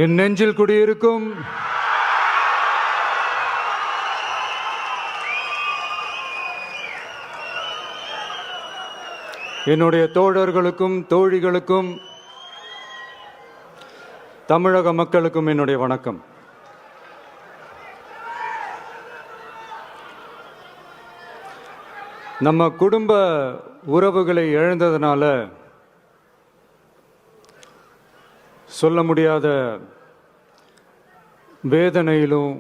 என் நெஞ்சில் குடியிருக்கும் என்னுடைய தோழர்களுக்கும் தோழிகளுக்கும் தமிழக மக்களுக்கும் என்னுடைய வணக்கம். நம்ம குடும்ப உறவுகளை இழந்ததுனால சொல்ல முடியாத வேதனையிலும்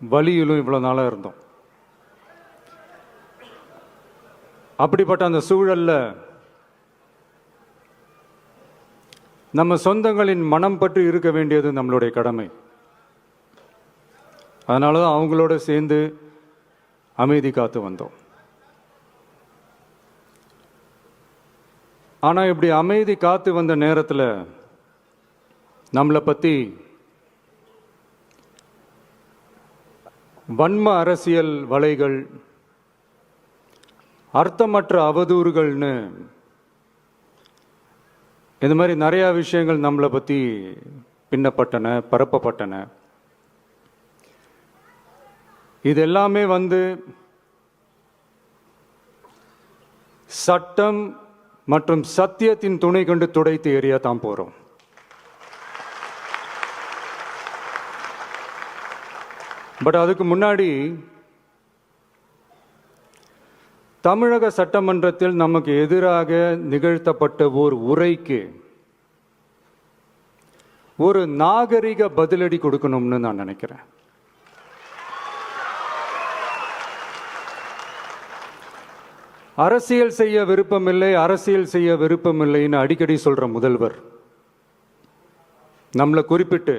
வலியிலும் இவ்வளோ நாளாக இருந்தோம். அப்படிப்பட்ட அந்த சூழலில் நம்ம சொந்தங்களின் மனம் பற்றி இருக்க வேண்டியது நம்மளுடைய கடமை. அதனால தான் அவங்களோட சேர்ந்து அமைதி காத்து வந்தோம். ஆனால் இப்படி அமைதி காத்து வந்த நேரத்தில் நம்மளை பற்றி வன்ம அரசியல் வலைகள், அர்த்தமற்ற அவதூறுகள்னு இந்த மாதிரி நிறையா விஷயங்கள் நம்மளை பற்றி பின்னப்பட்டன, பரப்பப்பட்டன. இது எல்லாமே சட்டம் மற்றும் சத்தியத்தின் துணை கொண்டு துடைத்து எறிய தான் போகிறோம். பட் அதுக்கு முன்னாடி தமிழக சட்டமன்றத்தில் நமக்கு எதிராக நிகழ்த்தப்பட்ட ஓர் உரைக்கு ஒரு நாகரிக பதிலடி கொடுக்கணும்னு நான் நினைக்கிறேன். அரசியல் செய்ய விருப்பமில்லை, அரசியல் செய்ய விருப்பமில்லைன்னு அடிக்கடி சொல்ற முதல்வர் நம்மளை குறிப்பிட்டு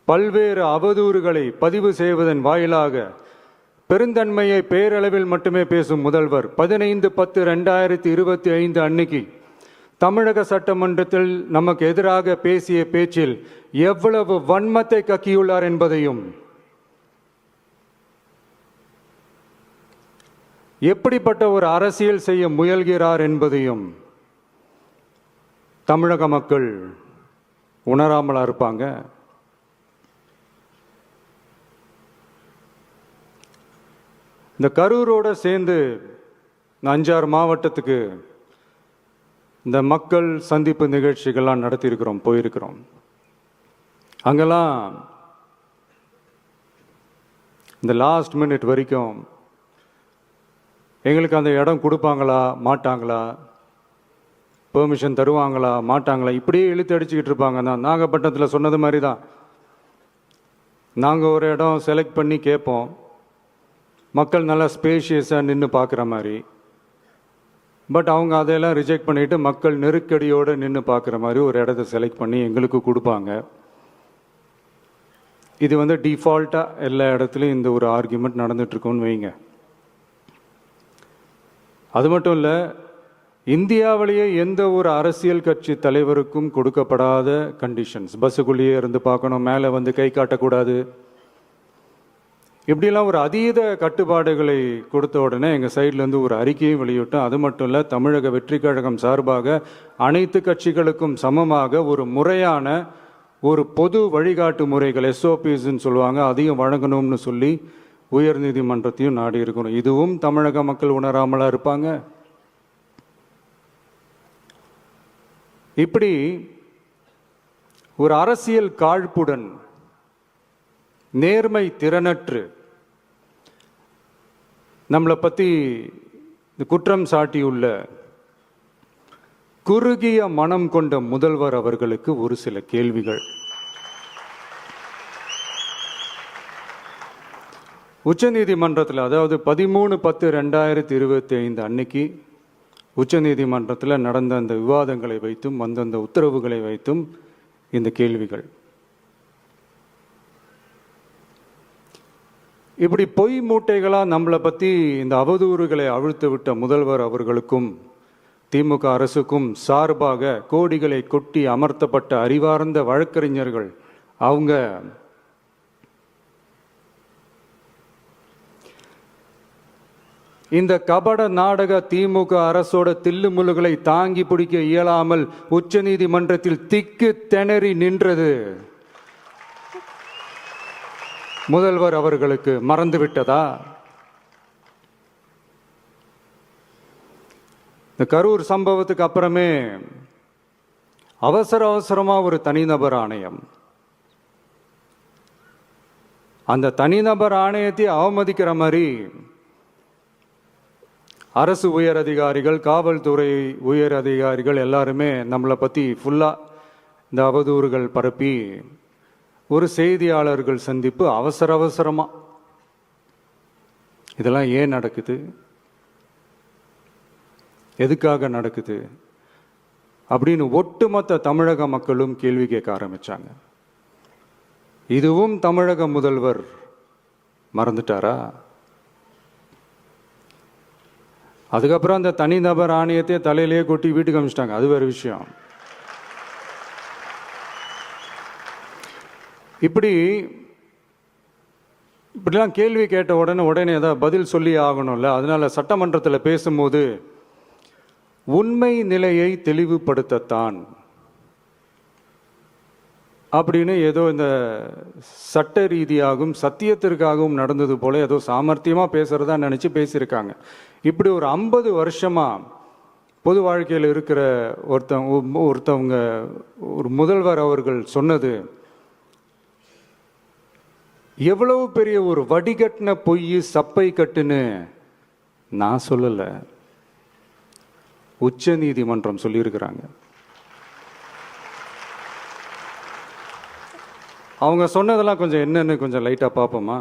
பல்வேறு அவதூறுகளை பதிவு செய்வதன் வாயிலாக பெருந்தன்மையை பேரளவில் மட்டுமே பேசும் முதல்வர் 15/10/2025 அன்னைக்கு தமிழக சட்டமன்றத்தில் நமக்கு எதிராக பேசிய பேச்சில் எவ்வளவு வன்மத்தை கக்கியுள்ளார் என்பதையும், எப்படிப்பட்ட ஒரு அரசியல் செய்ய முயல்கிறார் என்பதையும் தமிழக மக்கள் உணராமலா இருப்பாங்க. இந்த கரூரோட சேர்ந்து 5-6 மாவட்டத்துக்கு இந்த மக்கள் சந்திப்பு நிகழ்ச்சிகள்லாம் நடத்தியிருக்கிறோம், போயிருக்கிறோம். அங்கெல்லாம் இந்த லாஸ்ட் மினிட் வரைக்கும் எங்களுக்கு அந்த இடம் கொடுப்பாங்களா மாட்டாங்களா, பெர்மிஷன் தருவாங்களா மாட்டாங்களா, இப்படியே இழுத்து அடிச்சுக்கிட்டு இருப்பாங்க. நான் நாகப்பட்டினத்தில் சொன்னது மாதிரி தான், நாங்கள் ஒரு இடம் செலக்ட் பண்ணி கேட்போம், மக்கள் நல்லா ஸ்பேஷியஸாக நின்று பார்க்குற மாதிரி. பட் அவங்க அதையெல்லாம் ரிஜெக்ட் பண்ணிவிட்டு மக்கள் நெருக்கடியோடு நின்று பார்க்குற மாதிரி ஒரு இடத்த செலக்ட் பண்ணி எங்களுக்கு கொடுப்பாங்க. இது டிஃபால்ட்டாக எல்லா இடத்துலையும் இந்த ஒரு ஆர்கியூமெண்ட் நடந்துட்டுருக்கோன்னு வைங்க. அது மட்டும் இல்லை, இந்தியாவிலேயே எந்த ஒரு அரசியல் கட்சி தலைவருக்கும் கொடுக்கப்படாத கண்டிஷன்ஸ். பஸ்ஸுக்குள்ளேயே இருந்து பார்க்கணும், மேலே கை காட்டக்கூடாது, இப்படிலாம் ஒரு அதீத கட்டுப்பாடுகளை கொடுத்த உடனே எங்கள் சைட்லேருந்து ஒரு அறிக்கையும் வெளியிட்டோம். அது மட்டும் இல்லை, தமிழக வெற்றி கழகம் சார்பாக அனைத்து கட்சிகளுக்கும் சமமாக ஒரு முறையான ஒரு பொது வழிகாட்டு முறைகள், SOPஸ்ன்னு சொல்லுவாங்க, அதையும் வழங்கணும்னு சொல்லி உயர்நீதிமன்றத்தையும் நாடி இருக்கணும். இதுவும் தமிழக மக்கள் உணராமலா இருப்பாங்க. இப்படி ஒரு அரசியல் காழ்ப்புடன், நேர்மை திறனற்று நம்மளை பற்றி குற்றம் சாட்டியுள்ள குறுகிய மனம் கொண்ட முதல்வர் அவர்களுக்கு ஒரு சில கேள்விகள். உச்சநீதிமன்றத்தில், அதாவது 13/10/2025 அன்னைக்கு உச்சநீதிமன்றத்தில் நடந்த அந்த விவாதங்களை வைத்தும் வந்த உத்தரவுகளை வைத்தும் இந்த கேள்விகள். இப்படி பொய் மூட்டைகளாக நம்மளை பற்றி இந்த அவதூறுகளை அவிழ்த்து விட்ட முதல்வர் அவர்களுக்கும் திமுக அரசுக்கும் சார்பாக கோடிகளை கொட்டி அமர்த்தப்பட்ட அறிவார்ந்த வழக்கறிஞர்கள் அவங்க இந்த கபட நாடக திமுக அரசோட தில்லுமுல்லுகளை தாங்கி பிடிக்க இயலாமல் உச்ச நீதிமன்றத்தில் திக்கு திணறி நின்றது முதல்வர் அவர்களுக்கு மறந்துவிட்டதா? இந்த கரூர் சம்பவத்துக்கு அப்புறமே அவசரமா ஒரு தனிநபர் ஆணையம், அந்த தனிநபர் ஆணையத்தை அவமதிக்கிற மாதிரி அரசு உயர் அதிகாரிகள், காவல்துறை உயர் அதிகாரிகள் எல்லாருமே நம்மளை பற்றி ஃபுல்லாக இந்த அவதூறுகள் பரப்பி ஒரு செய்தியாளர்கள் சந்திப்பு அவசரமா. இதெல்லாம் ஏன் நடக்குது? எதுக்காக நடக்குது அப்படின்னு ஒட்டுமொத்த தமிழக மக்களும் கேள்வி கேட்க ஆரம்பிச்சாங்க. இதுவும் தமிழக முதல்வர் மறந்துட்டாரா? அதுக்கப்புறம் அந்த தனிநபர் ஆணையத்தை தலையிலேயே கொட்டி வீட்டுக்கு அனுப்பிச்சிட்டாங்க. அது வேற விஷயம். இப்படிலாம் கேள்வி கேட்ட உடனே ஏதாவது பதில் சொல்லி ஆகணும்ல. அதனால சட்டமன்றத்தில் பேசும்போது உண்மை நிலையை தெளிவுபடுத்தத்தான் அப்படின்னு ஏதோ இந்த சட்ட ரீதியாகவும் சத்தியத்திற்காகவும் நடந்தது போல ஏதோ சாமர்த்தியமா பேசுறதா நினைச்சு பேசியிருக்காங்க. இப்படி ஒரு 50 வருஷமா பொது வாழ்க்கையில் இருக்கிற ஒருத்தவங்க ஒரு முதல்வர் அவர்கள் சொன்னது எவ்வளவு பெரிய ஒரு வடிகட்டின பொய், சப்பை கட்டுன்னு நான் சொல்லல, உச்ச நீதிமன்றம் சொல்லியிருக்கிறாங்க. அவங்க சொன்னதெல்லாம் கொஞ்சம் என்னன்னு கொஞ்சம் லைட்டா பார்ப்போமா?